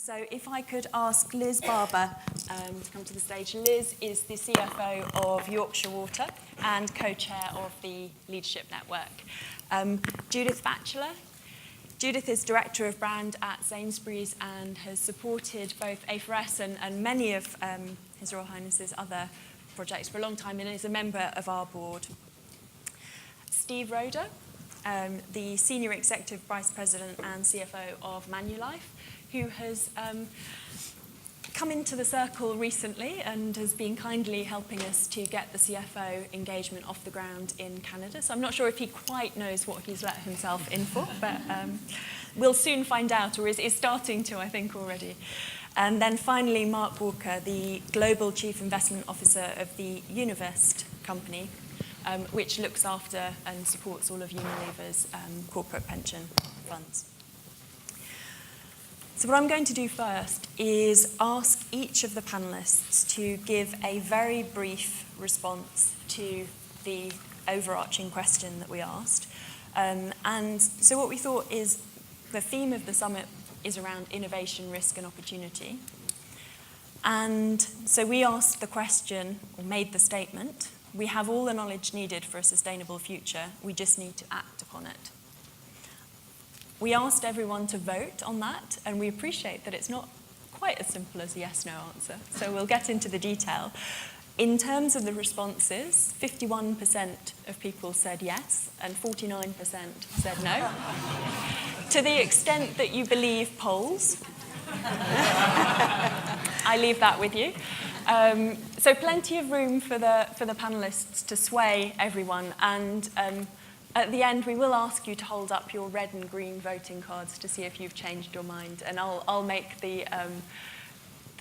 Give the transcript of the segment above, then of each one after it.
So if I could ask Liz Barber to come to the stage. Liz is the CFO of Yorkshire Water and co-chair of the Leadership Network. Judith Batchelar. Judith is Director of Brand at Sainsbury's and has supported both A4S and many of His Royal Highness's other projects for a long time and is a member of our board. Steve Roeder, the Senior Executive Vice President and CFO of Manulife, who has come into the circle recently and has been kindly helping us to get the CFO engagement off the ground in Canada. So I'm not sure if he quite knows what he's let himself in for, but we'll soon find out, or is starting to, I think, already. And then finally, Mark Walker, the Global Chief Investment Officer of the Univest company, which looks after and supports all of Unilever's corporate pension funds. So what I'm going to do first is ask each of the panellists to give a very brief response to the overarching question that we asked. And so what we thought is the theme of the summit is around innovation, risk and opportunity. And so we asked the question, or made the statement, we have all the knowledge needed for a sustainable future, we just need to act upon it. We asked everyone to vote on that, and we appreciate that it's not quite as simple as a yes-no answer, so we'll get into the detail. In terms of the responses, 51% of people said yes, and 49% said no. To the extent that you believe polls, I leave that with you. So plenty of room for the panellists to sway everyone, and at the end, we will ask you to hold up your red and green voting cards to see if you've changed your mind, and I'll make the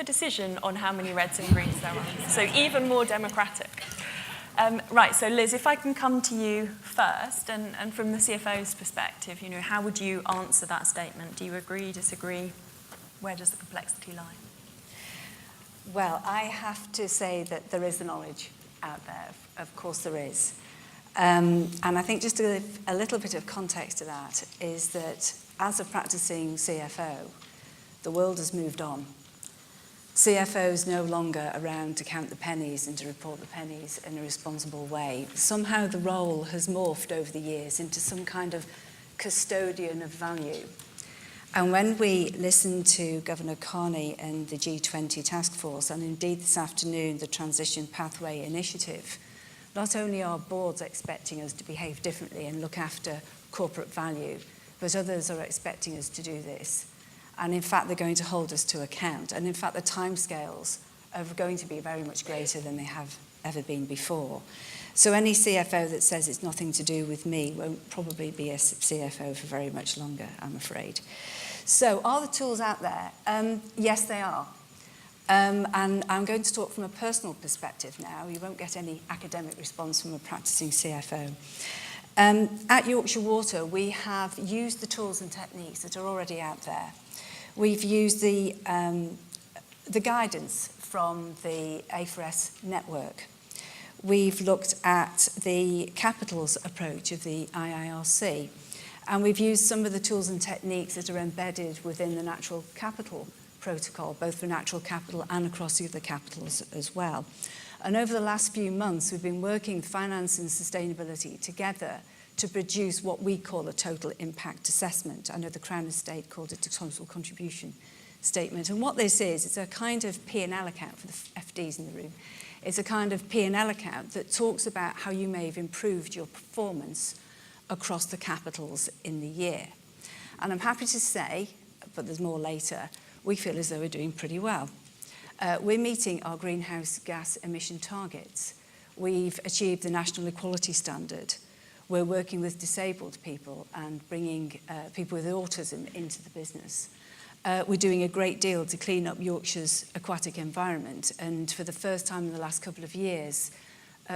decision on how many reds and greens there are. So even more democratic. Right, so Liz, if I can come to you first, and from the CFO's perspective, you know, how would you answer that statement? Do you agree, disagree? Where does the complexity lie? Well, I have to say that there is the knowledge out there. Of course there is. And I think just to give a little bit of context to that is that as a practicing CFO, the world has moved on. CFOs no longer around to count the pennies and to report the pennies in a responsible way. Somehow the role has morphed over the years into some kind of custodian of value. And when we listened to Governor Carney and the G20 task force, and indeed this afternoon the Transition Pathway Initiative, not only are boards expecting us to behave differently and look after corporate value, but others are expecting us to do this. And in fact, they're going to hold us to account. And in fact, the timescales are going to be very much greater than they have ever been before. So any CFO that says it's nothing to do with me won't probably be a CFO for very much longer, I'm afraid. So are the tools out there? Yes, they are. And I'm going to talk from a personal perspective now. You won't get any academic response from a practicing CFO. At Yorkshire Water, we have used the tools and techniques that are already out there. We've used the guidance from the A4S network. We've looked at the capitals approach of the IIRC. And we've used some of the tools and techniques that are embedded within the natural capital protocol, both for natural capital and across the other capitals as well. And over the last few months, we've been working finance and sustainability together to produce what we call a total impact assessment. I know the Crown Estate called it a total contribution statement. And what this is, it's a kind of P&L account for the FDs in the room. It's a kind of P&L account that talks about how you may have improved your performance across the capitals in the year. And I'm happy to say, but there's more later, we feel as though we're doing pretty well. We're meeting our greenhouse gas emission targets. We've achieved the National Equality Standard. We're working with disabled people and bringing people with autism into the business. We're doing a great deal to clean up Yorkshire's aquatic environment. And for the first time in the last couple of years,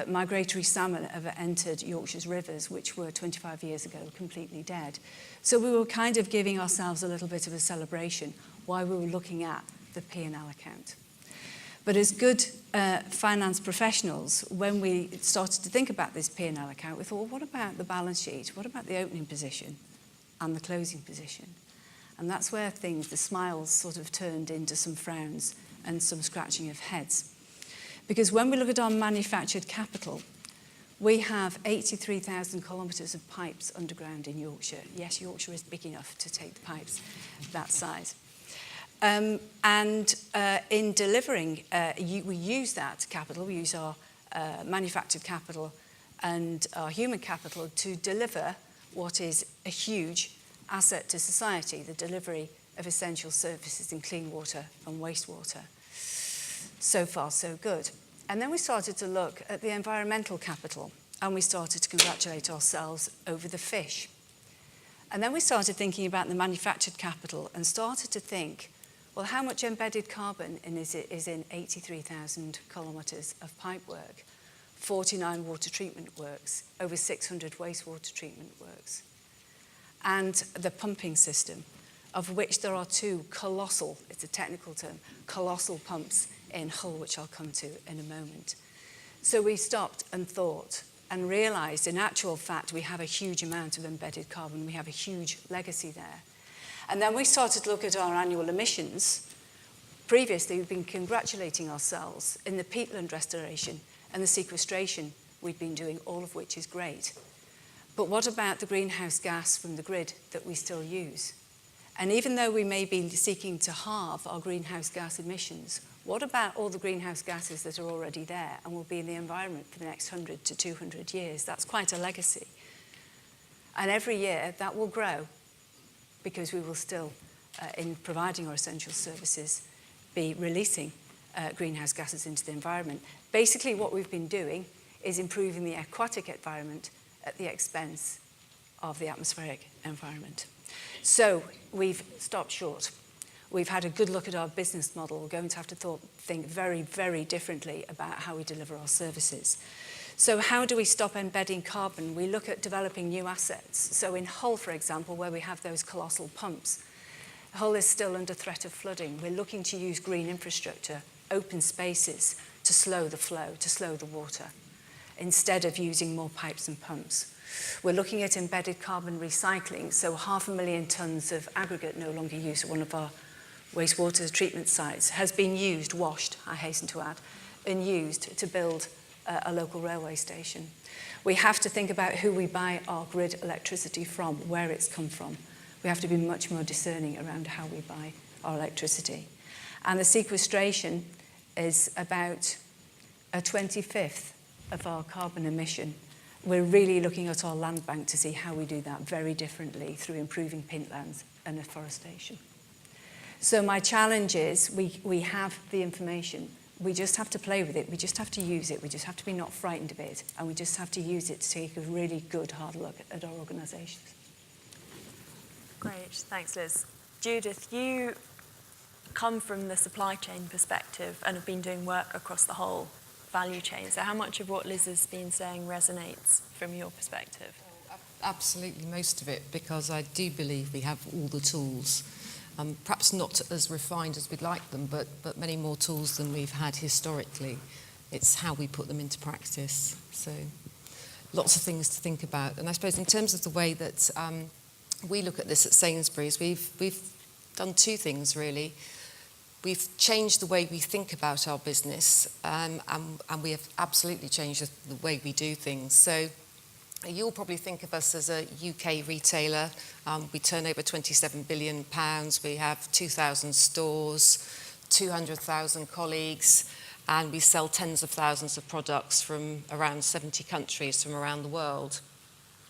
migratory salmon have entered Yorkshire's rivers, which were 25 years ago completely dead. So we were kind of giving ourselves a little bit of a celebration while we were looking at the P&L account. But as good finance professionals, when we started to think about this P&L account, we thought, well, what about the balance sheet? What about the opening position and the closing position? And that's where the smiles sort of turned into some frowns and some scratching of heads. Because when we look at our manufactured capital, we have 83,000 kilometres of pipes underground in Yorkshire. Yes, Yorkshire is big enough to take the pipes that size. In delivering, we use that capital, we use our manufactured capital and our human capital to deliver what is a huge asset to society, the delivery of essential services in clean water and wastewater. So far, so good. And then we started to look at the environmental capital, and we started to congratulate ourselves over the fish. And then we started thinking about the manufactured capital and started to think, well, how much embedded carbon is in 83,000 kilometres of pipework, 49 water treatment works, over 600 wastewater treatment works, and the pumping system, of which there are two colossal, it's a technical term, colossal pumps in Hull, which I'll come to in a moment. So we stopped and thought and realised, in actual fact, we have a huge amount of embedded carbon. We have a huge legacy there. And then we started to look at our annual emissions. Previously, we've been congratulating ourselves in the peatland restoration and the sequestration we've been doing, all of which is great. But what about the greenhouse gas from the grid that we still use? And even though we may be seeking to halve our greenhouse gas emissions, what about all the greenhouse gases that are already there and will be in the environment for the next 100 to 200 years? That's quite a legacy. And every year that will grow because we will still, in providing our essential services, be releasing greenhouse gases into the environment. Basically, what we've been doing is improving the aquatic environment at the expense of the atmospheric environment. So we've stopped short. We've had a good look at our business model. We're going to have to think very, very differently about how we deliver our services. So how do we stop embedding carbon? We look at developing new assets. So in Hull, for example, where we have those colossal pumps, Hull is still under threat of flooding. We're looking to use green infrastructure, open spaces, to slow the flow, to slow the water, instead of using more pipes and pumps. We're looking at embedded carbon recycling, so 500,000 tonnes of aggregate no longer used at one of our wastewater treatment sites has been used, washed, I hasten to add, and used to build a local railway station. We have to think about who we buy our grid electricity from, where it's come from. We have to be much more discerning around how we buy our electricity. And the sequestration is about a 25th of our carbon emission. We're really looking at our land bank to see how we do that very differently through improving pintlands and afforestation. So my challenge is we have the information. We just have to play with it. We just have to use it. We just have to be not frightened of it. And we just have to use it to take a really good, hard look at our organisations. Great. Thanks, Liz. Judith, you come from the supply chain perspective and have been doing work across the whole value chain. So how much of what Liz has been saying resonates from your perspective? Absolutely most of it, because I do believe we have all the tools. Perhaps not as refined as we'd like them, but many more tools than we've had historically. It's how we put them into practice. So lots of things to think about. And I suppose in terms of the way that we look at this at Sainsbury's, we've done two things really. We've changed the way we think about our business, and we have absolutely changed the way we do things. So you'll probably think of us as a UK retailer. We turn over £27 billion. We have 2,000 stores, 200,000 colleagues, and we sell tens of thousands of products from around 70 countries from around the world.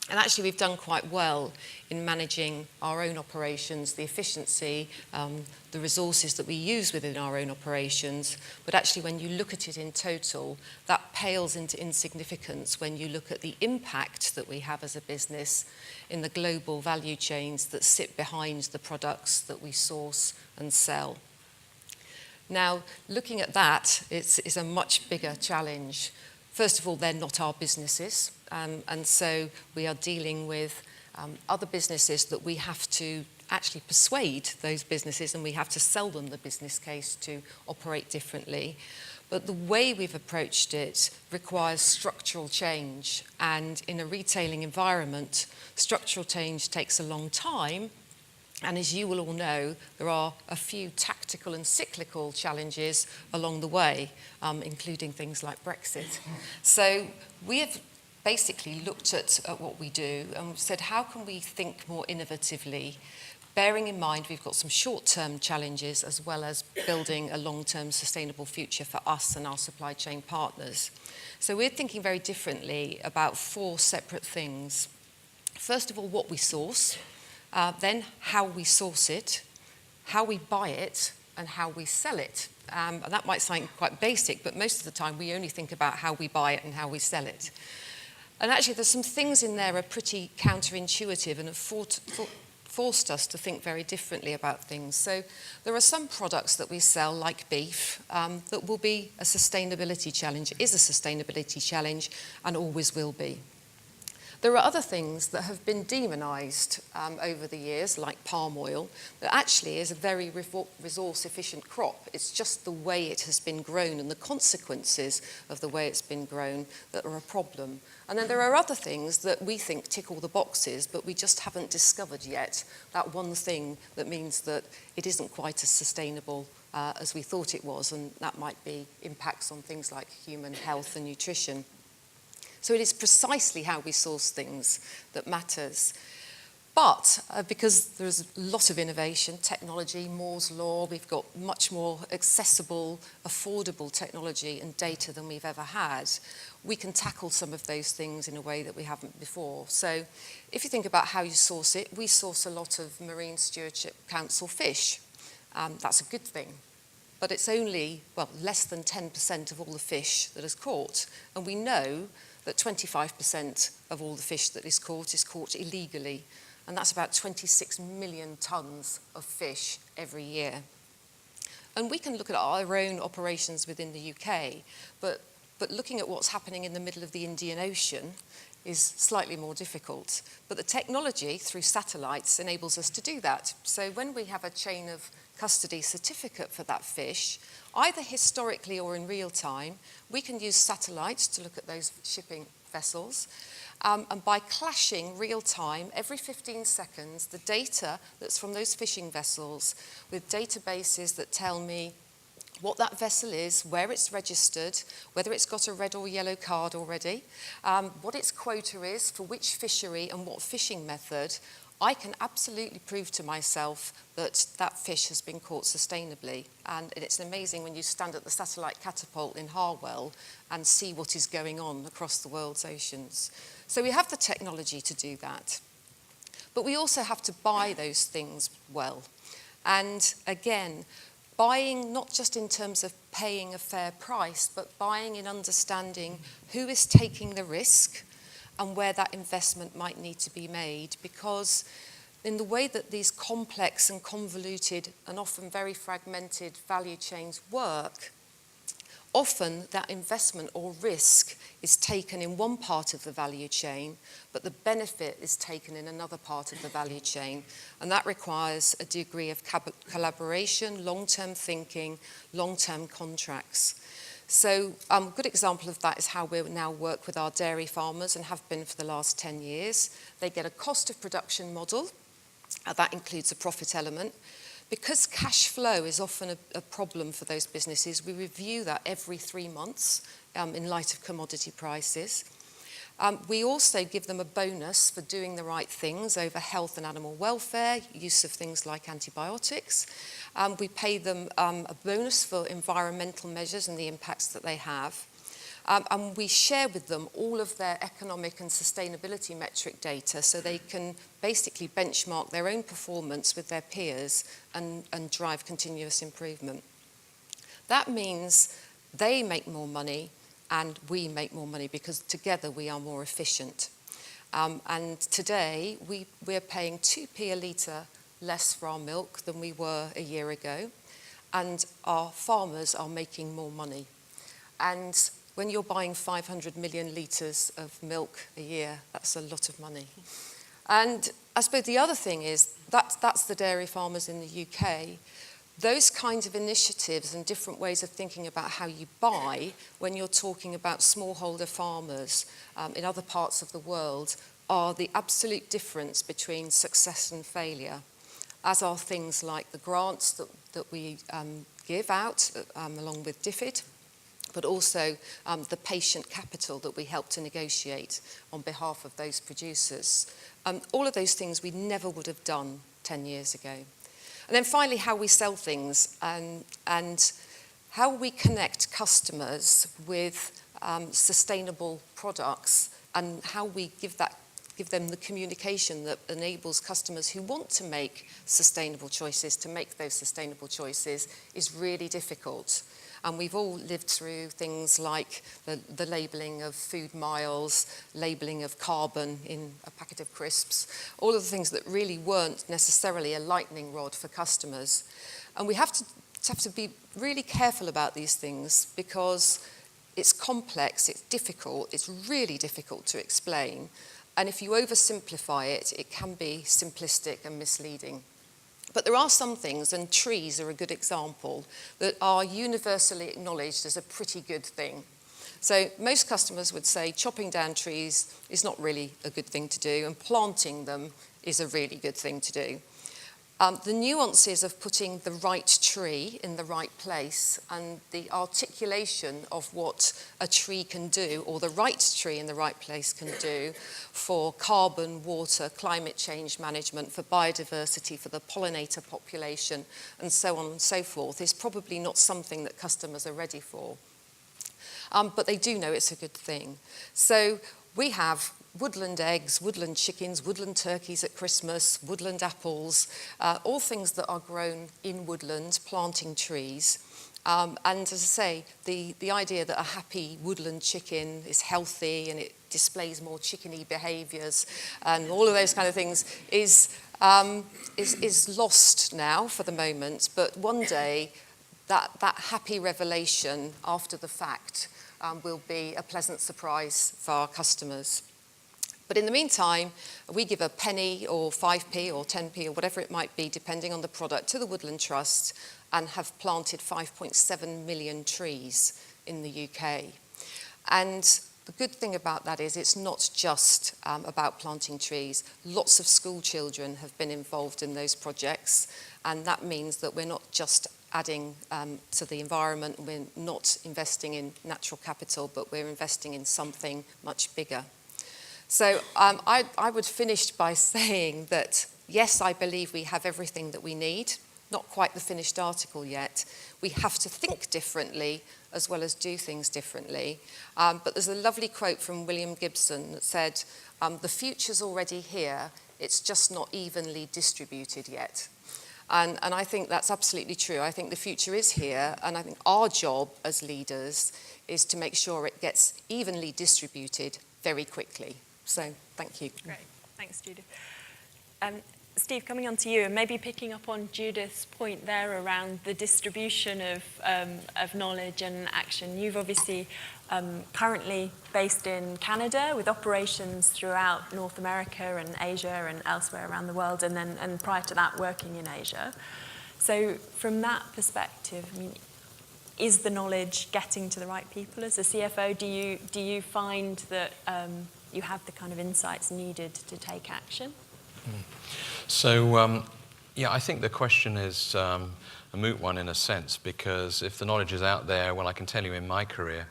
And actually, we've done quite well in managing our own operations, the efficiency, the resources that we use within our own operations. But actually, when you look at it in total, that pales into insignificance when you look at the impact that we have as a business in the global value chains that sit behind the products that we source and sell. Now, looking at that, it's a much bigger challenge. First of all, they're not our businesses. And so we are dealing with other businesses that we have to actually persuade those businesses, and we have to sell them the business case to operate differently. But the way we've approached it requires structural change. And in a retailing environment, structural change takes a long time, And as you will all know, there are a few tactical and cyclical challenges along the way, including things like Brexit. So we have basically looked at what we do and said, how can we think more innovatively, bearing in mind we've got some short-term challenges as well as building a long-term sustainable future for us and our supply chain partners. So we're thinking very differently about 4 separate things. First of all, what we source. Then how we source it, how we buy it, and how we sell it. And that might sound quite basic, but most of the time we only think about how we buy it and how we sell it. And actually there's some things in there that are pretty counterintuitive and have forced us to think very differently about things. So there are some products that we sell, like beef, that will be a sustainability challenge, is a sustainability challenge, and always will be. There are other things that have been demonised over the years, like palm oil, that actually is a very resource-efficient crop. It's just the way it has been grown and the consequences of the way it's been grown that are a problem. And then there are other things that we think tick all the boxes, but we just haven't discovered yet that one thing that means that it isn't quite as sustainable as we thought it was, and that might be impacts on things like human health and nutrition. So it is precisely how we source things that matters. But because there's a lot of innovation, technology, Moore's law, we've got much more accessible, affordable technology and data than we've ever had, we can tackle some of those things in a way that we haven't before. So if you think about how you source it, we source a lot of Marine Stewardship Council fish. That's a good thing. But it's only, well, less than 10% of all the fish that is caught. And we know that 25% of all the fish that is caught illegally. And that's about 26 million tonnes of fish every year. And we can look at our own operations within the UK, but looking at what's happening in the middle of the Indian Ocean is slightly more difficult. But the technology through satellites enables us to do that. So when we have a chain of custody certificate for that fish, either historically or in real time, we can use satellites to look at those shipping vessels. And by clashing real time, every 15 seconds, the data that's from those fishing vessels with databases that tell me what that vessel is, where it's registered, whether it's got a red or yellow card already, what its quota is for which fishery and what fishing method, I can absolutely prove to myself that that fish has been caught sustainably. And it's amazing when you stand at the satellite catapult in Harwell and see what is going on across the world's oceans. So we have the technology to do that. But we also have to buy those things well. And again, buying not just in terms of paying a fair price, but buying in understanding who is taking the risk and where that investment might need to be made, because in the way that these complex and convoluted and often very fragmented value chains work, often that investment or risk is taken in one part of the value chain, but the benefit is taken in another part of the value chain. And that requires a degree of collaboration, long-term thinking, long-term contracts. So a good example of that is how we now work with our dairy farmers and have been for the last 10 years. They get a cost of production model. That includes a profit element. Because cash flow is often a problem for those businesses, we review that every 3 months in light of commodity prices. We also give them a bonus for doing the right things over health and animal welfare, use of things like antibiotics. We pay them a bonus for environmental measures and the impacts that they have. And we share with them all of their economic and sustainability metric data so they can basically benchmark their own performance with their peers and drive continuous improvement. That means they make more money and we make more money because together we are more efficient. And today we're paying 2p a litre less for our milk than we were a year ago, and our farmers are making more money. And when you're buying 500 million litres of milk a year, that's a lot of money. And I suppose the other thing is that's the dairy farmers in the UK. Those kinds of initiatives and different ways of thinking about how you buy when you're talking about smallholder farmers in other parts of the world are the absolute difference between success and failure. as are things like the grants that we give out along with DFID, but also the patient capital that we help to negotiate on behalf of those producers. All of those things we never would have done 10 years ago. And then finally, how we sell things and how we connect customers with sustainable products, and how we give them the communication that enables customers who want to make sustainable choices to make those sustainable choices is really difficult. And we've all lived through things like the labelling of food miles, labelling of carbon in a packet of crisps, all of the things that really weren't necessarily a lightning rod for customers. And we have to be really careful about these things, because it's complex, it's difficult, it's really difficult to explain. And if you oversimplify it, it can be simplistic and misleading. But there are some things, and trees are a good example, that are universally acknowledged as a pretty good thing. So most customers would say chopping down trees is not really a good thing to do, and planting them is a really good thing to do. The nuances of putting the right tree in the right place and the articulation of what a tree can do, or the right tree in the right place can do for carbon, water, climate change management, for biodiversity, for the pollinator population, and so on and so forth, is probably not something that customers are ready for. But they do know it's a good thing. So we have woodland eggs, woodland chickens, woodland turkeys at Christmas, woodland apples, all things that are grown in woodland, planting trees. And as I say, the idea that a happy woodland chicken is healthy and it displays more chickeny behaviours and all of those kind of things is lost now for the moment. But one day, that happy revelation after the fact will be a pleasant surprise for our customers. But in the meantime, we give a penny or 5p or 10p or whatever it might be, depending on the product, to the Woodland Trust, and have planted 5.7 million trees in the UK. And the good thing about that is it's not just about planting trees. Lots of school children have been involved in those projects, and that means that we're not just adding to the environment, we're not investing in natural capital, but we're investing in something much bigger. So I would finish by saying that, yes, I believe we have everything that we need, not quite the finished article yet. We have to think differently as well as do things differently. But there's a lovely quote from William Gibson that said, the future's already here, it's just not evenly distributed yet. And I think that's absolutely true. I think the future is here, and I think our job as leaders is to make sure it gets evenly distributed very quickly. So, thank you. Great. Thanks, Judith. Steve, coming on to you, and maybe picking up on Judith's point there around the distribution of knowledge and action. You've obviously currently based in Canada with operations throughout North America and Asia and elsewhere around the world, and prior to that working in Asia. So from that perspective, I mean, is the knowledge getting to the right people? As a CFO, do you find that you have the kind of insights needed to take action? So, yeah, I think the question is a moot one in a sense, because if the knowledge is out there, well, I can tell you in my career,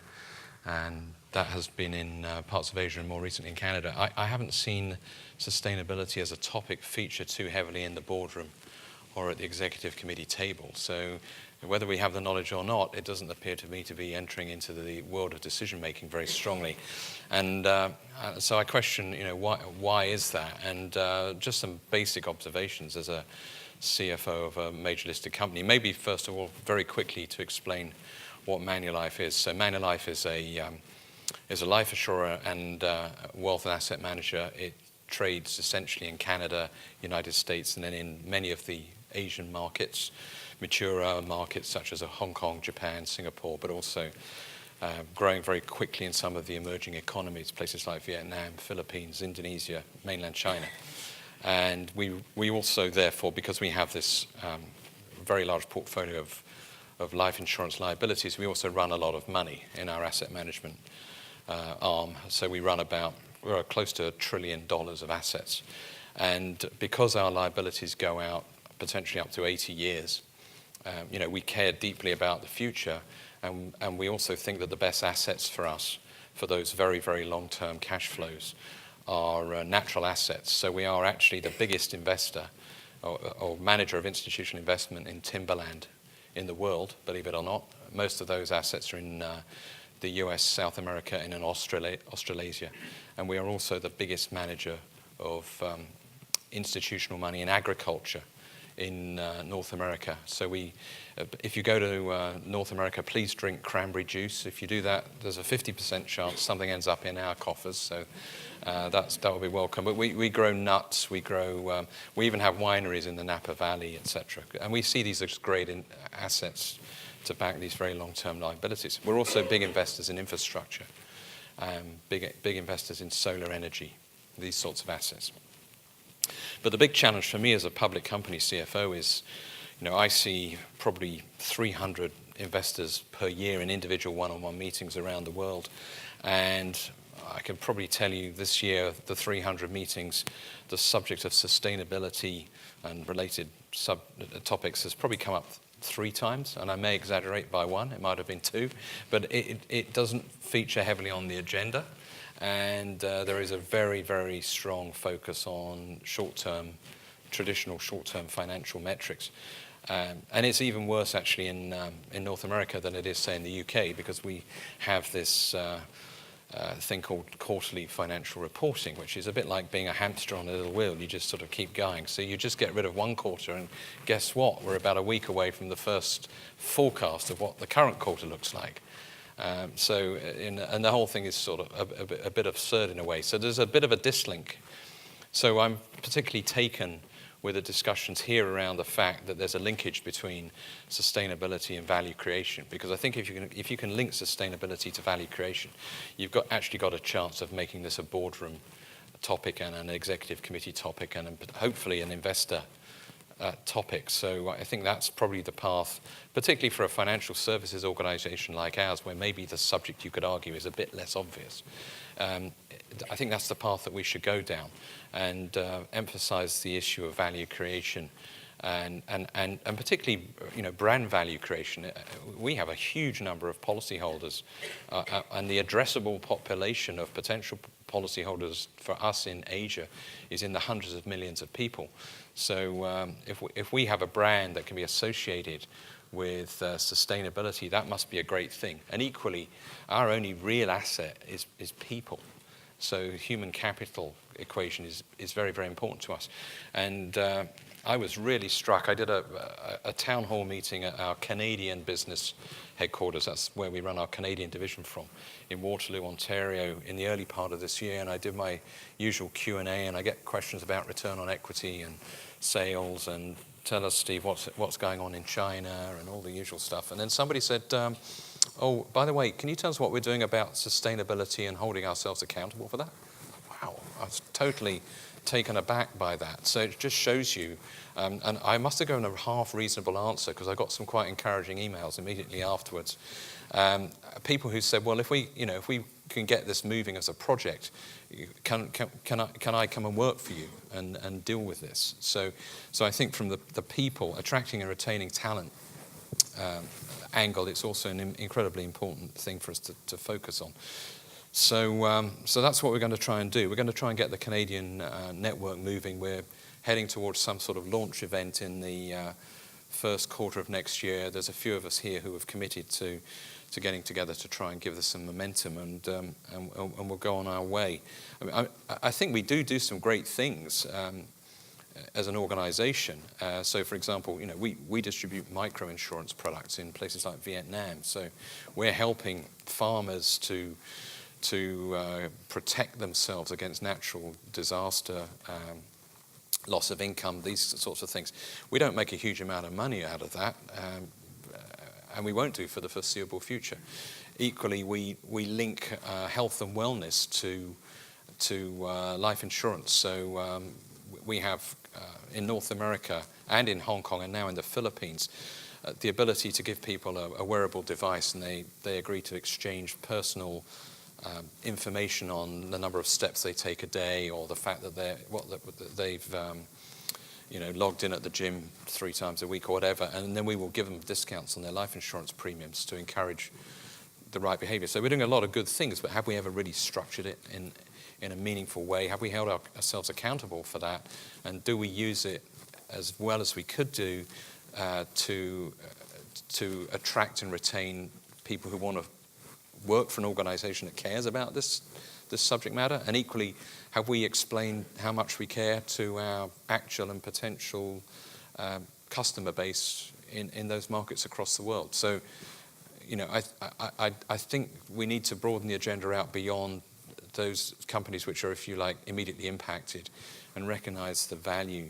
and that has been in parts of Asia and more recently in Canada, I haven't seen sustainability as a topic feature too heavily in the boardroom or at the executive committee table. So whether we have the knowledge or not, it doesn't appear to me to be entering into the world of decision-making very strongly. And so I question, why is that? And just some basic observations as a CFO of a major listed company. Maybe, first of all, very quickly to explain what Manulife is. So Manulife is a life assurer and wealth and asset manager. It trades essentially in Canada, United States, and then in many of the Asian markets, mature markets such as Hong Kong, Japan, Singapore, but also growing very quickly in some of the emerging economies, places like Vietnam, Philippines, Indonesia, mainland China. And we also, therefore, because we have this very large portfolio of life insurance liabilities, we also run a lot of money in our asset management arm. So we're close to $1 trillion of assets. And because our liabilities go out potentially up to 80 years. We care deeply about the future, and we also think that the best assets for us for those very, very long-term cash flows are natural assets. So we are actually the biggest investor or manager of institutional investment in timberland in the world, believe it or not. Most of those assets are in the US, South America, and in Australasia. And we are also the biggest manager of institutional money in agriculture in North America. So if you go to North America, please drink cranberry juice. If you do that, there's a 50% chance something ends up in our coffers. So that will be welcome. But we grow nuts. We even have wineries in the Napa Valley, etc. And we see these as great assets to back these very long-term liabilities. We're also big investors in infrastructure, big investors in solar energy, these sorts of assets. But the big challenge for me as a public company CFO is, I see probably 300 investors per year in individual one-on-one meetings around the world. And I can probably tell you this year, the 300 meetings, the subject of sustainability and related topics has probably come up 3 times, and I may exaggerate by 1, it might have been 2, but it doesn't feature heavily on the agenda. And there is a very, very strong focus on traditional short-term financial metrics. And it's even worse actually in North America than it is, say, in the UK, because we have this thing called quarterly financial reporting, which is a bit like being a hamster on a little wheel. You just sort of keep going. So you just get rid of one quarter, and guess what? We're about a week away from the first forecast of what the current quarter looks like. And the whole thing is sort of a bit absurd in a way. So there's a bit of a dislink. So I'm particularly taken with the discussions here around the fact that there's a linkage between sustainability and value creation. Because I think if you can link sustainability to value creation, you've actually got a chance of making this a boardroom topic and an executive committee topic and hopefully an investor topic. So I think that's probably the path, particularly for a financial services organization like ours, where maybe the subject, you could argue, is a bit less obvious. I think that's the path that we should go down and emphasize the issue of value creation and particularly, brand value creation. We have a huge number of policyholders, and the addressable population of potential policyholders for us in Asia is in the hundreds of millions of people. So if we have a brand that can be associated with sustainability, that must be a great thing. And equally, our only real asset is people. So human capital equation is very, very important to us. And I was really struck. I did a town hall meeting at our Canadian business headquarters. That's where we run our Canadian division from, in Waterloo, Ontario, in the early part of this year. And I did my usual Q&A, and I get questions about return on equity and sales, and tell us, Steve, what's going on in China, and all the usual stuff. And then somebody said, oh, by the way, can you tell us what we're doing about sustainability and holding ourselves accountable for that? Wow, I was totally taken aback by that. So it just shows you, and I must have given a half reasonable answer, because I got some quite encouraging emails immediately afterwards. People who said, well, if we can get this moving as a project, can I come and work for you and deal with this? So I think from the people, attracting and retaining talent angle, it's also an incredibly important thing for us to focus on. So that's what we're going to try and do. We're going to try and get the Canadian network moving. We're heading towards some sort of launch event in the first quarter of next year. There's a few of us here who have committed to getting together to try and give this some momentum, and we'll go on our way. I think we do some great things as an organization. So, for example, we distribute micro-insurance products in places like Vietnam. So we're helping farmers to protect themselves against natural disaster, loss of income, these sorts of things. We don't make a huge amount of money out of that, and we won't do for the foreseeable future. Equally, we link health and wellness to life insurance. So we have in North America and in Hong Kong and now in the Philippines the ability to give people a wearable device, and they agree to exchange personal information on the number of steps they take a day, or the fact that they've logged in at the gym 3 times a week or whatever, and then we will give them discounts on their life insurance premiums to encourage the right behaviour. So we're doing a lot of good things, but have we ever really structured it in a meaningful way? Have we held ourselves accountable for that? And do we use it as well as we could do to attract and retain people who want to work for an organisation that cares about this subject matter? And equally, have we explained how much we care to our actual and potential customer base in those markets across the world? So, I think we need to broaden the agenda out beyond those companies which are, if you like, immediately impacted, and recognise the value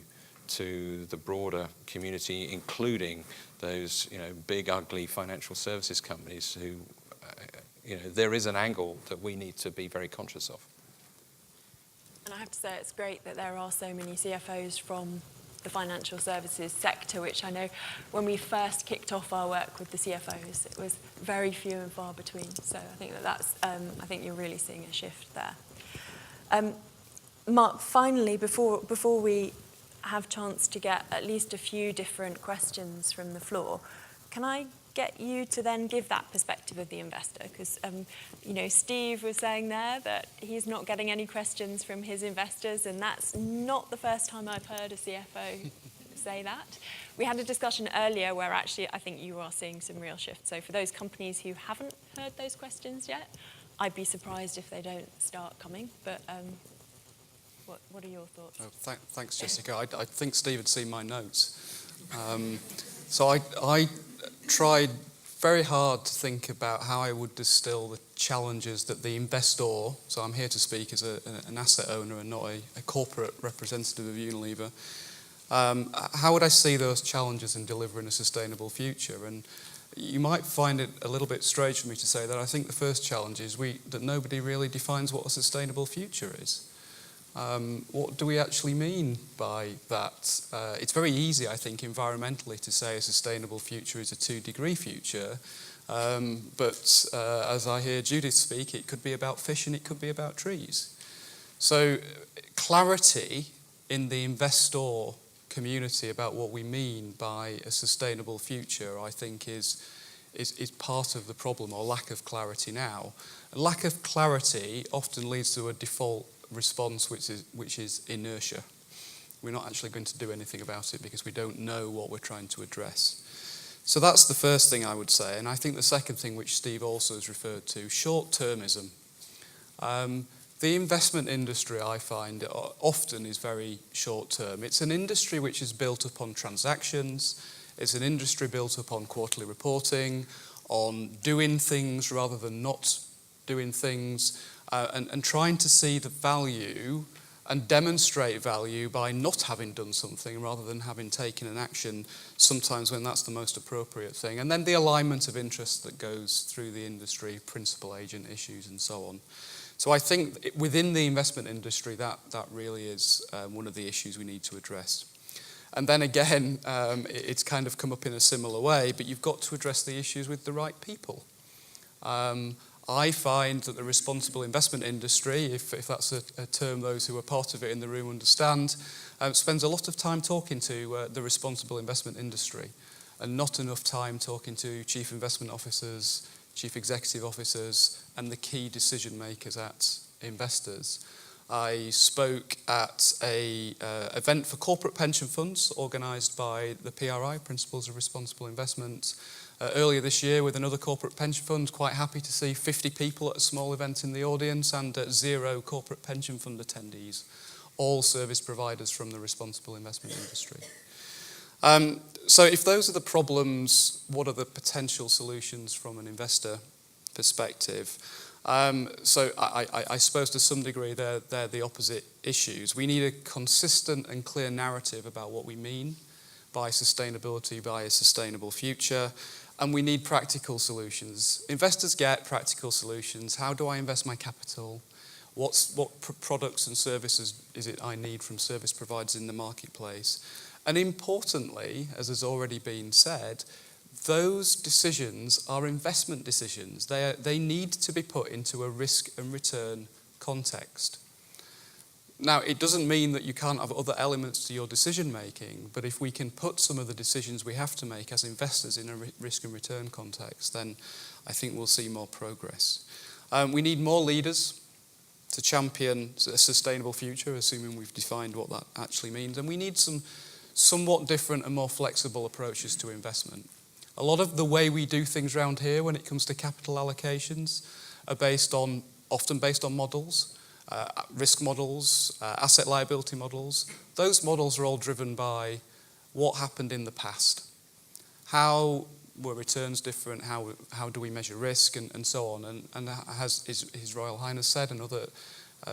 to the broader community, including those, big, ugly financial services companies who, there is an angle that we need to be very conscious of. And I have to say it's great that there are so many CFOs from the financial services sector, which I know when we first kicked off our work with the CFOs, it was very few and far between. So I think I think you're really seeing a shift there. Mark, finally, before we have chance to get at least a few different questions from the floor, can I get you to then give that perspective of the investor? Because, Steve was saying there that he's not getting any questions from his investors, and that's not the first time I've heard a CFO say that. We had a discussion earlier where actually I think you are seeing some real shifts. So for those companies who haven't heard those questions yet, I'd be surprised if they don't start coming. But what are your thoughts? Oh, thanks, Jessica. I think Steve had seen my notes. So I tried very hard to think about how I would distill the challenges that the investor, so I'm here to speak as an asset owner and not a corporate representative of Unilever, how would I see those challenges in delivering a sustainable future? And you might find it a little bit strange for me to say that I think the first challenge is that nobody really defines what a sustainable future is. What do we actually mean by that? It's very easy, I think, environmentally to say a sustainable future is a 2-degree future. But as I hear Judith speak, it could be about fish and it could be about trees. So clarity in the investor community about what we mean by a sustainable future, I think, is part of the problem, or lack of clarity now. A lack of clarity often leads to a default response, which is inertia. We're not actually going to do anything about it because we don't know what we're trying to address. So that's the first thing I would say. And I think the second thing, which Steve also has referred to, short-termism. The investment industry, I find, often is very short-term. It's an industry which is built upon transactions. It's an industry built upon quarterly reporting, on doing things rather than not doing things, and trying to see the value and demonstrate value by not having done something rather than having taken an action, sometimes when that's the most appropriate thing. And then the alignment of interest that goes through the industry, principal agent issues and so on. So I think within the investment industry, that really is one of the issues we need to address. And then again, it's kind of come up in a similar way, but you've got to address the issues with the right people. I find that the responsible investment industry, if that's a term those who are part of it in the room understand, spends a lot of time talking to the responsible investment industry and not enough time talking to chief investment officers, chief executive officers, and the key decision makers at investors. I spoke at an event for corporate pension funds organised by the PRI, Principles of Responsible Investment, earlier this year with another corporate pension fund. Quite happy to see 50 people at a small event in the audience and 0 corporate pension fund attendees, all service providers from the responsible investment industry. So if those are the problems, what are the potential solutions from an investor perspective? So I suppose to some degree they're the opposite issues. We need a consistent and clear narrative about what we mean by sustainability, by a sustainable future. And we need practical solutions. Investors get practical solutions. How do I invest my capital? What products and services is it I need from service providers in the marketplace? And importantly, as has already been said, those decisions are investment decisions. They need to be put into a risk and return context. Now, it doesn't mean that you can't have other elements to your decision making, but if we can put some of the decisions we have to make as investors in a risk and return context, then I think we'll see more progress. We need more leaders to champion a sustainable future, assuming we've defined what that actually means. And we need some somewhat different and more flexible approaches to investment. A lot of the way we do things around here when it comes to capital allocations are often based on models, risk models, asset liability models. Those models are all driven by what happened in the past. How were returns different? How do we measure risk and so on? And as His Royal Highness said and other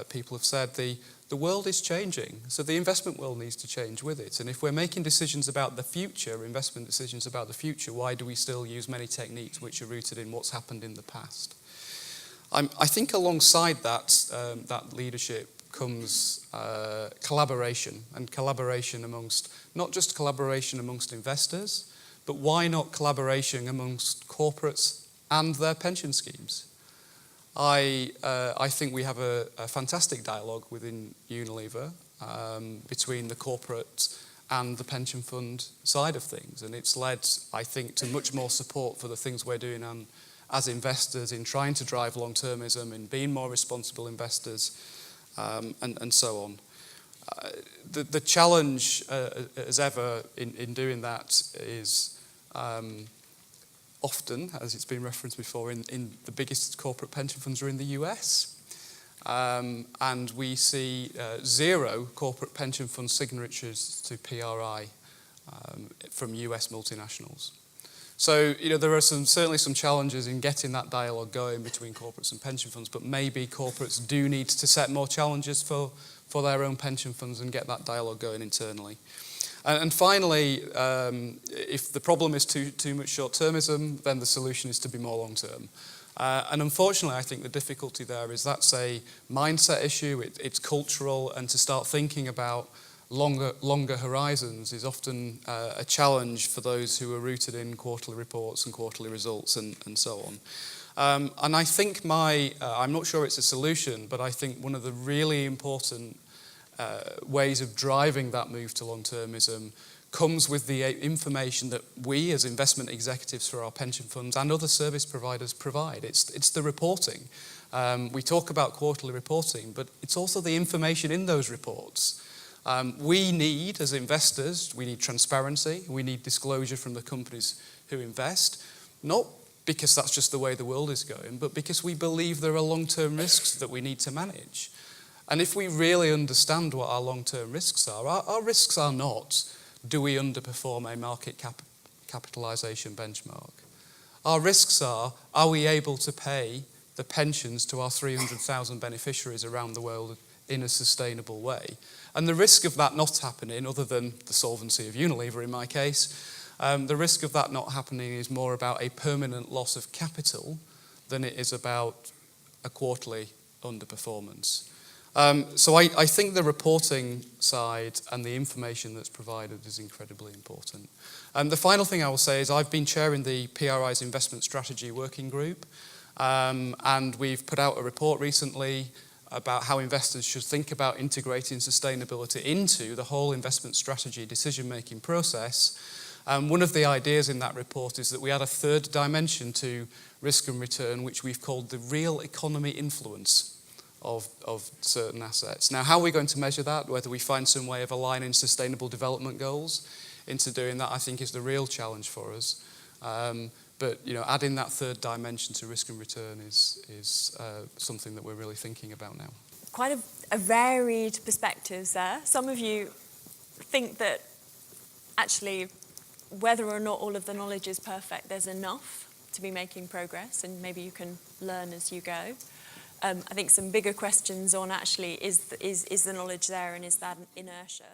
people have said, the world is changing. So the investment world needs to change with it. And if we're making decisions about the future, investment decisions about the future, why do we still use many techniques which are rooted in what's happened in the past? I think alongside that leadership comes collaboration, and collaboration amongst, not just collaboration amongst investors, but why not collaboration amongst corporates and their pension schemes? I think we have a fantastic dialogue within Unilever between the corporate and the pension fund side of things, and it's led, I think, to much more support for the things we're doing as investors in trying to drive long-termism, in being more responsible investors, and so on. The challenge, as ever, in doing that is often, as it's been referenced before, in the biggest corporate pension funds are in the US. And we see 0 corporate pension fund signatories to PRI from US multinationals. So, there are certainly some challenges in getting that dialogue going between corporates and pension funds, but maybe corporates do need to set more challenges for their own pension funds and get that dialogue going internally. And finally, if the problem is too much short-termism, then the solution is to be more long-term. And unfortunately, I think the difficulty there is that's a mindset issue, it's cultural, and to start thinking about longer horizons is often a challenge for those who are rooted in quarterly reports and quarterly results and so on. And I think I'm not sure it's a solution, but I think one of the really important ways of driving that move to long-termism comes with the information that we as investment executives for our pension funds and other service providers provide. It's the reporting. We talk about quarterly reporting, but it's also the information in those reports. We need, as investors, we need transparency, we need disclosure from the companies who invest, not because that's just the way the world is going, but because we believe there are long-term risks that we need to manage. And if we really understand what our long-term risks are, our risks are not, do we underperform a market capitalisation benchmark? Our risks are we able to pay the pensions to our 300,000 beneficiaries around the world in a sustainable way? And the risk of that not happening, other than the solvency of Unilever in my case, the risk of that not happening is more about a permanent loss of capital than it is about a quarterly underperformance. So I think the reporting side and the information that's provided is incredibly important. The final thing I will say is I've been chairing the PRI's Investment Strategy Working Group, and we've put out a report recently about how investors should think about integrating sustainability into the whole investment strategy decision-making process. One of the ideas in that report is that we add a third dimension to risk and return, which we've called the real economy influence of certain assets. Now, how are we going to measure that? Whether we find some way of aligning sustainable development goals into doing that, I think, is the real challenge for us. But adding that third dimension to risk and return is something that we're really thinking about now. Quite a varied perspectives there. Some of you think that actually, whether or not all of the knowledge is perfect, there's enough to be making progress, and maybe you can learn as you go. I think some bigger questions on actually is the knowledge there, and is that inertia?